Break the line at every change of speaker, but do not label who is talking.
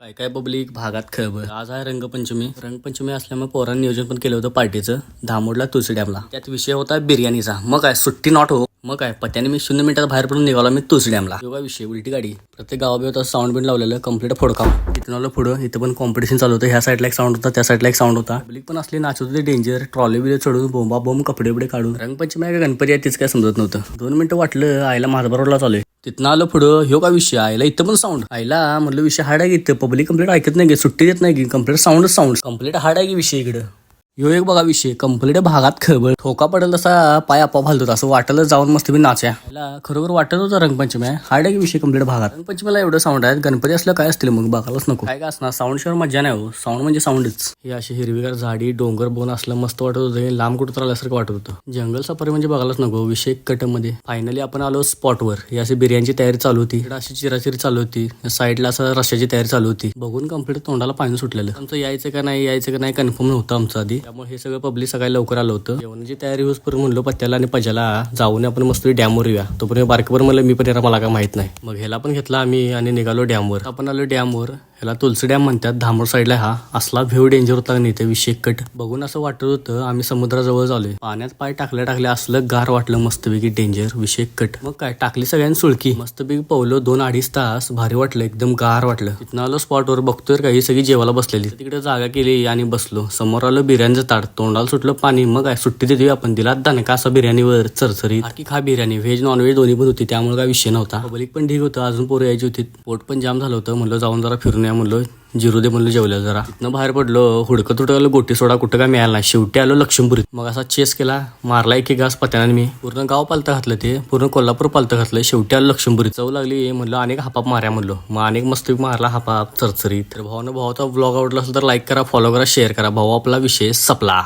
काय काय पब्लिक भागात खबर आज आहे रंगपंचमी असल्यामुळे पोरांनी नियोजन पण केलं होतं पार्टीचं धामोडला तुळशी डॅमला. त्यात विषय होता बिर्याणीचा. मग काय सुट्टी नॉट हो. मग काय पत्याने मी 0 मिनिटात बाहेर पडून निघालो मी तुळशी डॅमला. योगा विषय उलटी गाडी प्रत्येक गावाबिवात साऊंड बिंड लावलेलं कम्प्लीट फोडकाव. इथून आलं पुढं इथं पण कॉम्पिटिशन चालू होतं. ह्या साईडला एक साऊंड होता त्या साईडला एक साऊंड होता. पब्लिक पण असली नाचत होते डेंजर. ट्रॉली बिले चढून बोंबा बोंब कपडे बिडे काढून. रंगपंचमी आहे का गणपती आहे तीच काय समजत नव्हतं. 2 मिनिटं वाटलं आईला माझा रोडला चालू. तिथनं आलं पुढं ह्यो का विषय आयला इथं पण साऊंड आयला म्हणलं विषय हार्ड आहे की इथं पब्लिक कंप्लीट ऐकत नाही सुट्टी देत नाही की कंप्लीट साऊंड कंप्लीट हार्ड आहे की विषय इकडं. ह्यो एक बघा विषय कंप्लीट भागात खबर ठोका पडेल तसा पाय आपोआप हलतो असं वाटलं जाऊन मस्त मी नाच्या. खरोखर वाटत होतं रंगपंचमी आहे हार्ड आहे की विषय कंप्लीट भागात. रंगपंचमीला एवढं साऊंड आहे गणपती असलं काय असतील मग बघायलाच नको. काय का असणार साऊंड शिवाय मजा नाही हो. साऊंड म्हणजे साऊंडच. ही अशी हिरवीगार झाडी डोंगर बोन असलं मस्त वाटत होतं. लांब कुठं आल्यासारखं वाटत होतं. जंगल सफारी म्हणजे बघायलाच नको. विषय कटमध्ये फायनली आपण आलो स्पॉटवर. ही अशी बिर्याणीची तयारी चालू होती. अशी चिराचिरी चालू होती. साईडला असं रश्याची तयारी चालू होती. बघून कंप्लीट तोंडाला पाणी सुटलेलं. आमचं यायचं का नाही कन्फर्म नव्हतं आमचं आधी. त्यामुळे हे सगळं पब्लिक सकाळी लवकर आलं होतं. जेवणाची तयारी होईपर्यंत म्हणलो पत्त्याला आणि पजाला जाऊन आपण मस्त डॅमवर येऊया. तोपर्यंत बारकेवर म्हणलं मी पण येणार मला काय माहित नाही. मग ह्याला पण घेतला आम्ही आणि निघालो डॅमवर. आपण आलो डॅमवर. ह्याला तुळशी डॅम म्हणतात. धामोड साईडला हा असला व्ह्यू डेंजर होता नाही ते विषय कट बघून असं वाटत होतं आम्ही समुद्राजवळ झालोय. पाण्यात पाय टाकल्या असलं गार वाटलं मस्तपैकी डेंजर विषय कट. मग काय टाकली सगळ्यांनी सुळकी मस्तपैकी पवलो 2-2.5 तास भारी वाटलं एकदम गार वाटलं. तिथं आलो स्पॉटवर बघतोय काही सगळी जेवायला बसलेली. तिकडे जागा केली आणि बसलो. समोर आलं बिर्याणीचं ताट तोंडाला सुटलं पाणी. मग काय सुट्टी देऊ आपण दिला दणका असा बिर्याणीवर चरचरी बाकी खा बिर्याणी व्हेज नॉनव्हेज दोन्ही पण होती त्यामुळे काय विषय नव्हता. पब्लिक पण ठीक होतं. अजून पोरं यायची होती. पोट पण जाम झालं होतं. म्हणलं जाऊन जरा फिरून या म्हणलं जिरू दे म्हणलं जेवलं जरा. तिथनं बाहेर पडलो हुडकत आलो गोटी सोडा कुठं काय मिळाला नाही. शेवटी आलो लक्ष्मीपुरीत. मग असा चेस केला मारला एक घास पत्याने मी पूर्ण गाव पालतं घातलं ते पूर्ण कोल्हापूर पालतं घातलं. शेवटी आलो लक्ष्मीपुरीत. चव लागली म्हणलं अनेक हापाप मार्या म्हणलो. मग अनेक मस्त मारला हापाप चरचरी. तर भावाचा व्लॉग आवडला असेल तर लाईक करा फॉलो करा शेअर करा. भाऊ आपला विषय सपला.